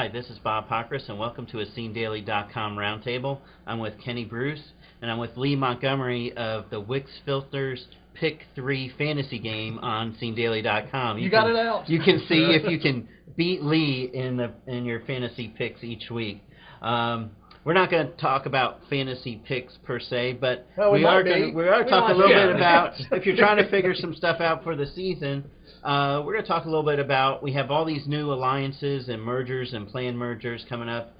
Hi, this is Bob Pockris, and welcome to a SceneDaily.com roundtable. I'm with Kenny Bruce, and I'm with Lee Montgomery of the Wix Filters Pick 3 fantasy game on SceneDaily.com. You got it out. You can see if you can beat Lee in your fantasy picks each week. We're not going to talk about fantasy picks per se, but we are talking a little bit about, if you're trying to figure some stuff out for the season, we're going to talk a little bit about, we have all these new alliances and mergers and planned mergers coming up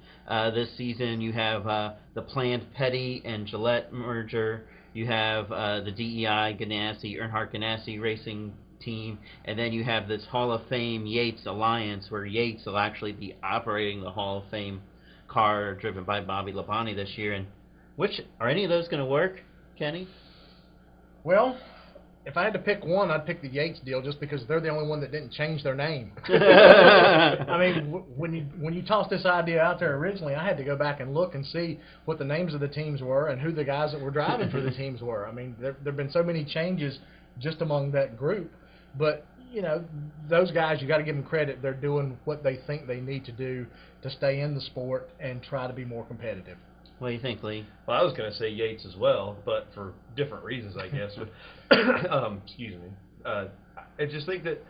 this season. You have the planned Petty and Gillett merger. You have the DEI Earnhardt Ganassi Racing team, and then you have this Hall of Fame Yates alliance where Yates will actually be operating the Hall of Fame car driven by Bobby Labonte this year. And are any of those going to work, Kenny? Well, if I had to pick one, I'd pick the Yates deal just because they're the only one that didn't change their name. I mean, when you tossed this idea out there originally, I had to go back and look and see what the names of the teams were and who the guys that were driving for the teams were. I mean, there have been so many changes just among that group. But, you know, those guys, you got to give them credit. They're doing what they think they need to do to stay in the sport and try to be more competitive. What do you think, Lee? Well, I was going to say Yates as well, but for different reasons, I guess. Excuse me. I just think that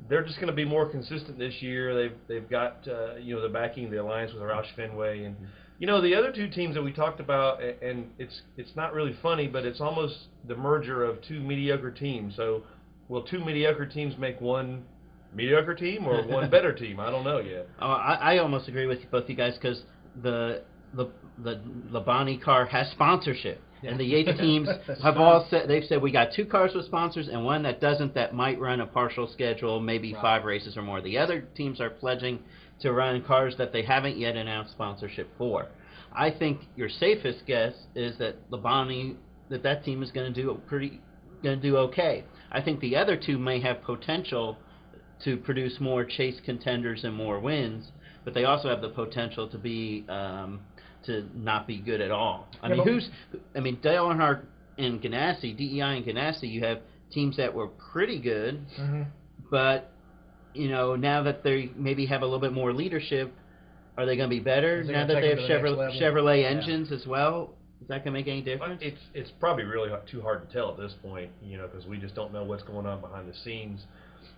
they're just going to be more consistent this year. They've got the backing, the alliance with Roush Fenway, and the other two teams that we talked about. And it's not really funny, but it's almost the merger of two mediocre teams. So will two mediocre teams make one mediocre team or one better team? I don't know yet. Oh, I almost agree with both you guys because the Labonte car has sponsorship. Yeah. And the Yates teams have all said, they've said we got two cars with sponsors and one that doesn't, that might run a partial schedule, maybe 5 races or more. The other teams are pledging to run cars that they haven't yet announced sponsorship for. I think your safest guess is that Labonte, that team is going to do okay. I think the other two may have potential to produce more chase contenders and more wins, but they also have the potential to be to not be good at all. Dale Earnhardt and Ganassi, DEI and Ganassi, you have teams that were pretty good, but now that they maybe have a little bit more leadership, are they going to be better now that they have Chevrolet engines as well? Is that going to make any difference? It's probably really too hard to tell at this point, because we just don't know what's going on behind the scenes.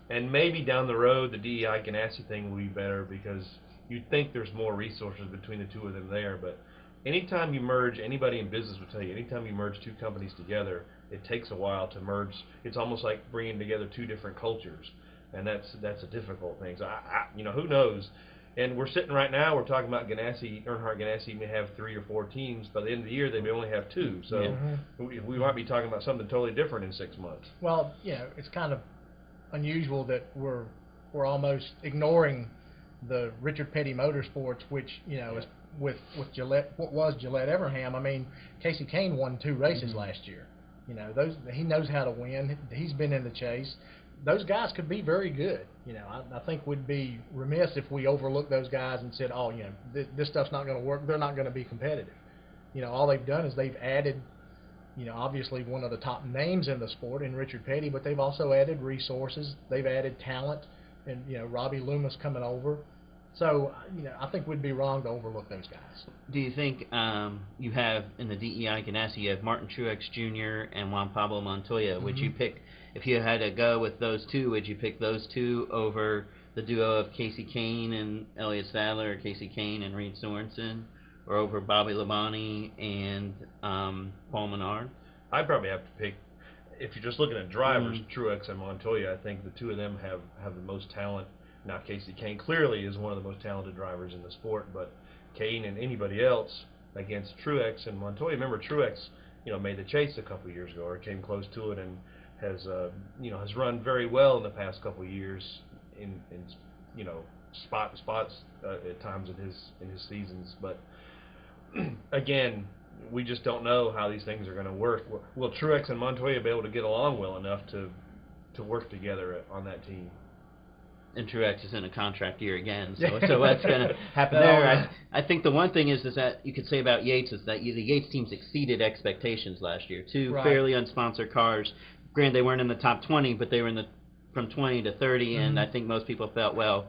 And maybe down the road, the DEI Ganassi thing will be better because you'd think there's more resources between the two of them there. But anytime you merge, anybody in business will tell you, anytime you merge two companies together, it takes a while to merge. It's almost like bringing together two different cultures, and that's a difficult thing. So who knows? And we're sitting right now, we're talking about Earnhardt Ganassi may have 3 or 4 teams. By the end of the year, they may only have 2. So we might be talking about something totally different in 6 months. Well, it's kind of unusual that we're almost ignoring the Richard Petty Motorsports, which is with Gillett, what was Gillett Evernham. I mean, Casey Kane won 2 races last year. He knows how to win. He's been in the chase. Those guys could be very good. I think we'd be remiss if we overlooked those guys and said, oh, this stuff's not going to work. They're not going to be competitive. All they've done is they've added, obviously one of the top names in the sport in Richard Petty, but they've also added resources. They've added talent, and Robbie Loomis coming over. So I think we'd be wrong to overlook those guys. Do you think you have in the DEI Ganassi, you have Martin Truex Jr. and Juan Pablo Montoya? Would you pick, if you had to go with those two, would you pick those two over the duo of Casey Kane and Elliott Sadler, or Casey Kane and Reed Sorensen, or over Bobby Labonte and Paul Menard? I'd probably have to pick, if you're just looking at drivers, Truex and Montoya. I think the two of them have the most talent. Now, Casey Kane clearly is one of the most talented drivers in the sport, but Kane and anybody else against Truex and Montoya. Remember, Truex, made the chase a couple of years ago, or came close to it, and has run very well in the past couple of years in spots at times in his seasons. But again, we just don't know how these things are going to work. Will Truex and Montoya be able to get along well enough to work together on that team? And Truex is in a contract year again, so what's going to happen there? I think the one thing is that you could say about Yates is that the Yates teams exceeded expectations last year. 2 fairly unsponsored cars. Granted, they weren't in the top 20, but they were from 20 to 30, and I think most people felt, well,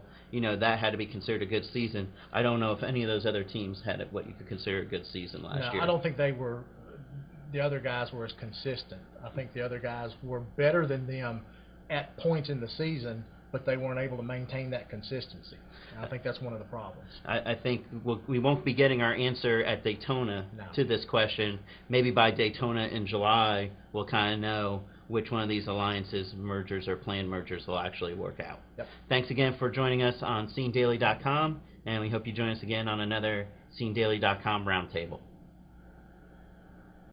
that had to be considered a good season. I don't know if any of those other teams had what you could consider a good season last year. I don't think the other guys were as consistent. I think the other guys were better than them at points in the season, but they weren't able to maintain that consistency. And I think that's one of the problems. I think we won't be getting our answer at Daytona to this question. Maybe by Daytona in July, we'll kind of know which one of these alliances, mergers, or planned mergers will actually work out. Yep. Thanks again for joining us on SceneDaily.com, and we hope you join us again on another SceneDaily.com roundtable.